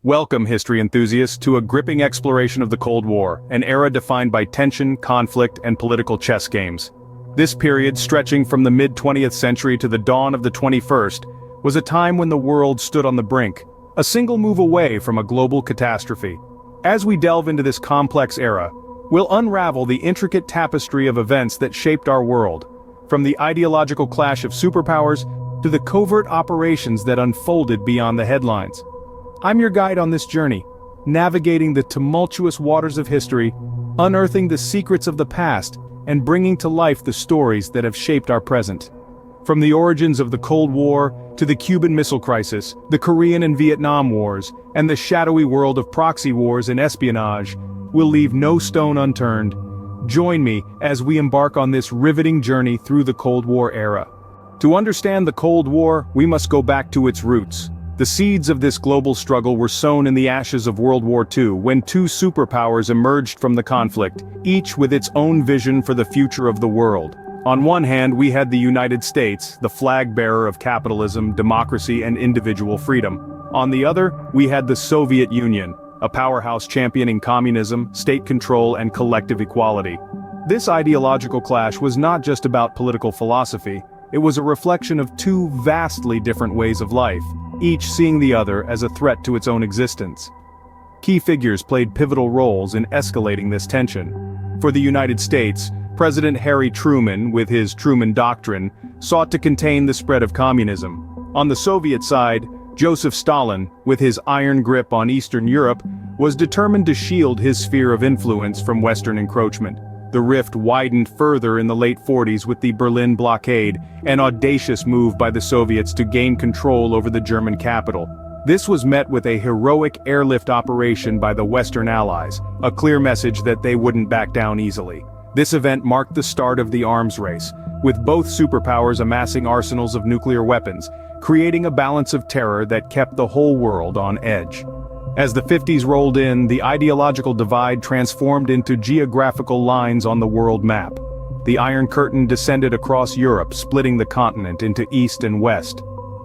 Welcome, history enthusiasts, to a gripping exploration of the Cold War, an era defined by tension, conflict, and political chess games. This period, stretching from the mid-20th century to the dawn of the 21st, was a time when the world stood on the brink, a single move away from a global catastrophe. As we delve into this complex era, we'll unravel the intricate tapestry of events that shaped our world, from the ideological clash of superpowers to the covert operations that unfolded beyond the headlines. I'm your guide on this journey, navigating the tumultuous waters of history, unearthing the secrets of the past, and bringing to life the stories that have shaped our present. From the origins of the Cold War to the Cuban Missile Crisis, the Korean and Vietnam Wars, and the shadowy world of proxy wars and espionage, we'll leave no stone unturned. Join me as we embark on this riveting journey through the Cold War era. To understand the Cold War, we must go back to its roots. The seeds of this global struggle were sown in the ashes of World War II when two superpowers emerged from the conflict, each with its own vision for the future of the world. On one hand, we had the United States, the flag-bearer of capitalism, democracy, and individual freedom. On the other, we had the Soviet Union, a powerhouse championing communism, state control, and collective equality. This ideological clash was not just about political philosophy, it was a reflection of two vastly different ways of life, each seeing the other as a threat to its own existence. Key figures played pivotal roles in escalating this tension. For the United States, President Harry Truman, with his Truman Doctrine, sought to contain the spread of communism. On the Soviet side, Joseph Stalin, with his iron grip on Eastern Europe, was determined to shield his sphere of influence from Western encroachment. The rift widened further in the late 40s with the Berlin blockade, an audacious move by the Soviets to gain control over the German capital. This was met with a heroic airlift operation by the Western Allies, a clear message that they wouldn't back down easily. This event marked the start of the arms race, with both superpowers amassing arsenals of nuclear weapons, creating a balance of terror that kept the whole world on edge. As the 50s rolled in, the ideological divide transformed into geographical lines on the world map. The Iron Curtain descended across Europe, splitting the continent into East and West.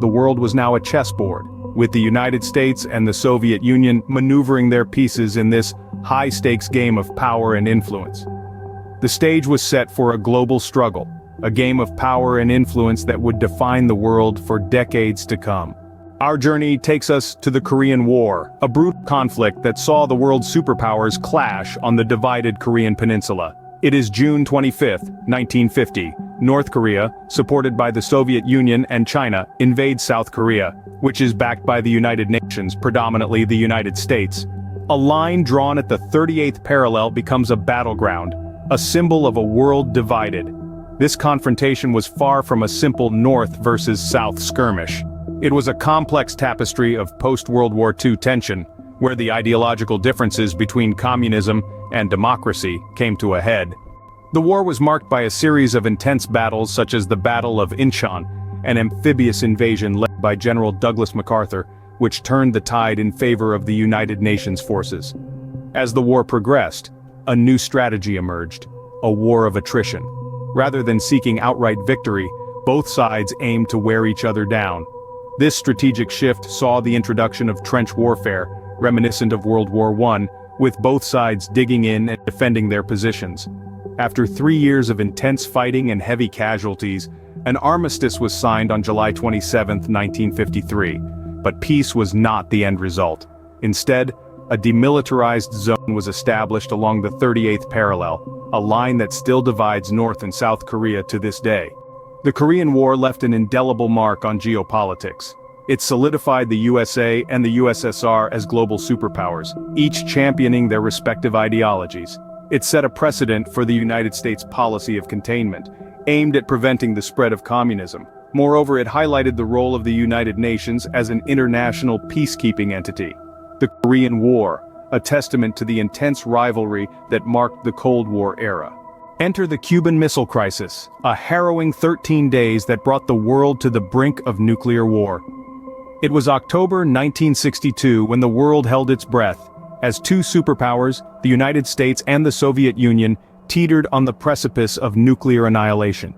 The world was now a chessboard, with the United States and the Soviet Union maneuvering their pieces in this high-stakes game of power and influence. The stage was set for a global struggle, a game of power and influence that would define the world for decades to come. Our journey takes us to the Korean War, a brutal conflict that saw the world's superpowers clash on the divided Korean peninsula. It is June 25, 1950. North Korea, supported by the Soviet Union and China, invades South Korea, which is backed by the United Nations, predominantly the United States. A line drawn at the 38th parallel becomes a battleground, a symbol of a world divided. This confrontation was far from a simple North versus South skirmish. It was a complex tapestry of post-World War II tension, where the ideological differences between communism and democracy came to a head. The war was marked by a series of intense battles such as the Battle of Incheon, an amphibious invasion led by General Douglas MacArthur, which turned the tide in favor of the United Nations forces. As the war progressed, a new strategy emerged, a war of attrition. Rather than seeking outright victory, both sides aimed to wear each other down. This strategic shift saw the introduction of trench warfare, reminiscent of World War I, with both sides digging in and defending their positions. After 3 years of intense fighting and heavy casualties, an armistice was signed on July 27, 1953. But peace was not the end result. Instead, a demilitarized zone was established along the 38th parallel, a line that still divides North and South Korea to this day. The Korean War left an indelible mark on geopolitics. It solidified the USA and the USSR as global superpowers, each championing their respective ideologies. It set a precedent for the United States policy of containment, aimed at preventing the spread of communism. Moreover, it highlighted the role of the United Nations as an international peacekeeping entity. The Korean War, a testament to the intense rivalry that marked the Cold War era. Enter the Cuban Missile Crisis, a harrowing 13 days that brought the world to the brink of nuclear war. It was October 1962 when the world held its breath, as two superpowers, the United States and the Soviet Union, teetered on the precipice of nuclear annihilation.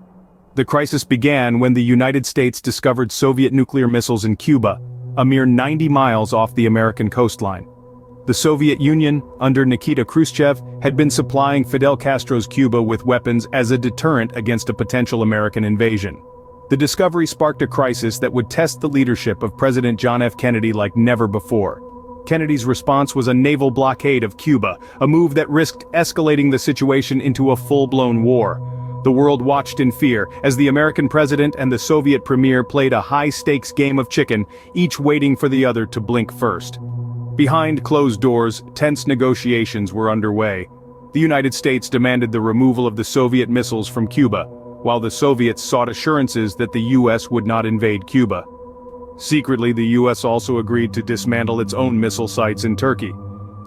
The crisis began when the United States discovered Soviet nuclear missiles in Cuba, a mere 90 miles off the American coastline. The Soviet Union, under Nikita Khrushchev, had been supplying Fidel Castro's Cuba with weapons as a deterrent against a potential American invasion. The discovery sparked a crisis that would test the leadership of President John F. Kennedy like never before. Kennedy's response was a naval blockade of Cuba, a move that risked escalating the situation into a full-blown war. The world watched in fear as the American president and the Soviet premier played a high-stakes game of chicken, each waiting for the other to blink first. Behind closed doors, tense negotiations were underway. The United States demanded the removal of the Soviet missiles from Cuba, while the Soviets sought assurances that the US would not invade Cuba. Secretly, the US also agreed to dismantle its own missile sites in Turkey.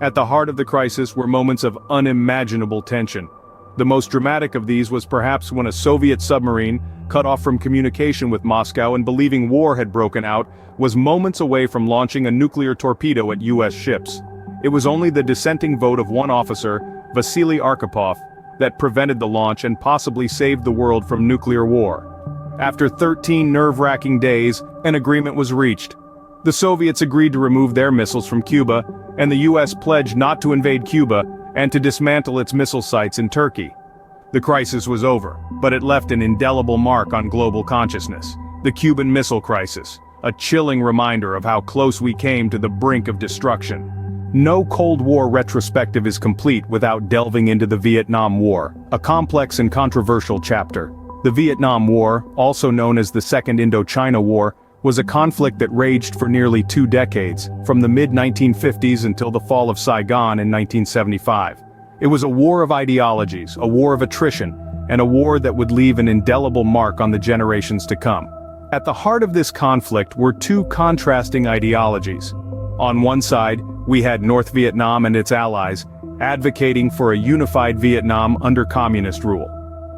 At the heart of the crisis were moments of unimaginable tension. The most dramatic of these was perhaps when a Soviet submarine, cut off from communication with Moscow and believing war had broken out, was moments away from launching a nuclear torpedo at US ships. It was only the dissenting vote of one officer, Vasily Arkhipov, that prevented the launch and possibly saved the world from nuclear war. After 13 nerve-wracking days, an agreement was reached. The Soviets agreed to remove their missiles from Cuba, and the US pledged not to invade Cuba and to dismantle its missile sites in Turkey. The crisis was over, but it left an indelible mark on global consciousness. The Cuban Missile Crisis, a chilling reminder of how close we came to the brink of destruction. No Cold War retrospective is complete without delving into the Vietnam War, a complex and controversial chapter. The Vietnam War, also known as the Second Indochina War, was a conflict that raged for nearly 2 decades, from the mid-1950s until the fall of Saigon in 1975. It was a war of ideologies, a war of attrition, and a war that would leave an indelible mark on the generations to come. At the heart of this conflict were 2 contrasting ideologies. On one side, we had North Vietnam and its allies, advocating for a unified Vietnam under communist rule.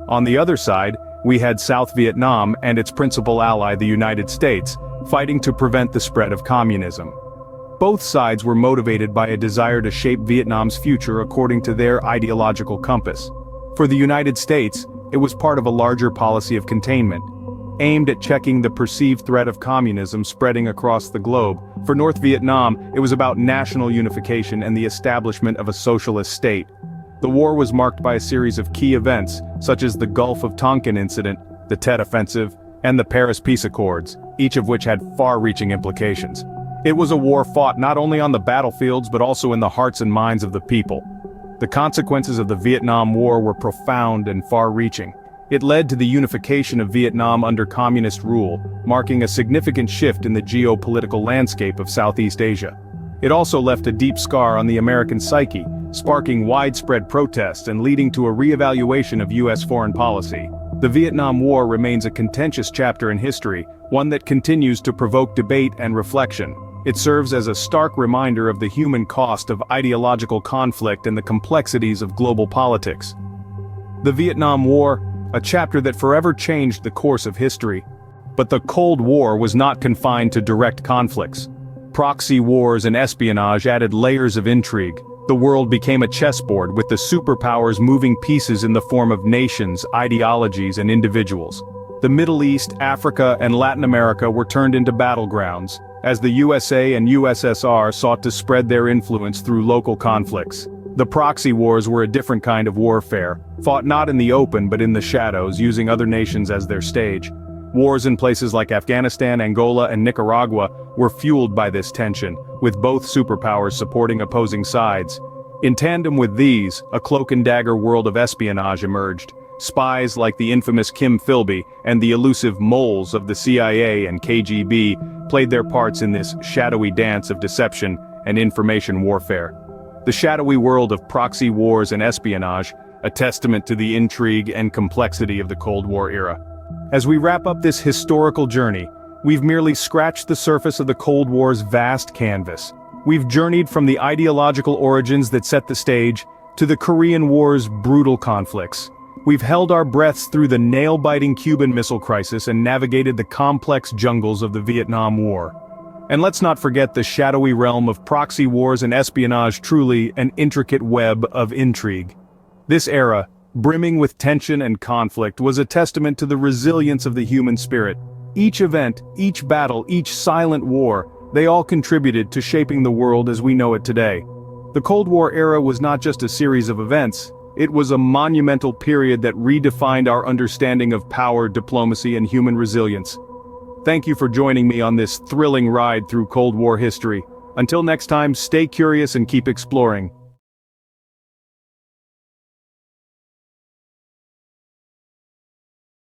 On the other side, we had South Vietnam and its principal ally, the United States, fighting to prevent the spread of communism. Both sides were motivated by a desire to shape Vietnam's future according to their ideological compass. For the United States, it was part of a larger policy of containment, aimed at checking the perceived threat of communism spreading across the globe. For North Vietnam, it was about national unification and the establishment of a socialist state. The war was marked by a series of key events, such as the Gulf of Tonkin incident, the Tet Offensive, and the Paris Peace Accords, each of which had far-reaching implications. It was a war fought not only on the battlefields but also in the hearts and minds of the people. The consequences of the Vietnam War were profound and far-reaching. It led to the unification of Vietnam under communist rule, marking a significant shift in the geopolitical landscape of Southeast Asia. It also left a deep scar on the American psyche, sparking widespread protests and leading to a re-evaluation of U.S. foreign policy. The Vietnam War remains a contentious chapter in history, one that continues to provoke debate and reflection. It serves as a stark reminder of the human cost of ideological conflict and the complexities of global politics. The Vietnam War, a chapter that forever changed the course of history. But the Cold War was not confined to direct conflicts. Proxy wars and espionage added layers of intrigue. The world became a chessboard with the superpowers moving pieces in the form of nations, ideologies, and individuals. The Middle East, Africa, and Latin America were turned into battlegrounds, as the USA and USSR sought to spread their influence through local conflicts. The proxy wars were a different kind of warfare, fought not in the open but in the shadows, using other nations as their stage. Wars in places like Afghanistan, Angola, and Nicaragua were fueled by this tension, with both superpowers supporting opposing sides. In tandem with these, a cloak-and-dagger world of espionage emerged. Spies like the infamous Kim Philby and the elusive moles of the CIA and KGB played their parts in this shadowy dance of deception and information warfare. The shadowy world of proxy wars and espionage, a testament to the intrigue and complexity of the Cold War era. As we wrap up this historical journey, we've merely scratched the surface of the Cold War's vast canvas. We've journeyed from the ideological origins that set the stage, to the Korean War's brutal conflicts. We've held our breaths through the nail-biting Cuban Missile Crisis and navigated the complex jungles of the Vietnam War. And let's not forget the shadowy realm of proxy wars and espionage, truly an intricate web of intrigue. This era, brimming with tension and conflict, was a testament to the resilience of the human spirit. Each event, each battle, each silent war They all contributed to shaping the world as we know it today. The Cold War era was not just a series of events, it was a monumental period that redefined our understanding of power, diplomacy, and human resilience. Thank you for joining me on this thrilling ride through Cold War history. Until next time, stay curious and keep exploring.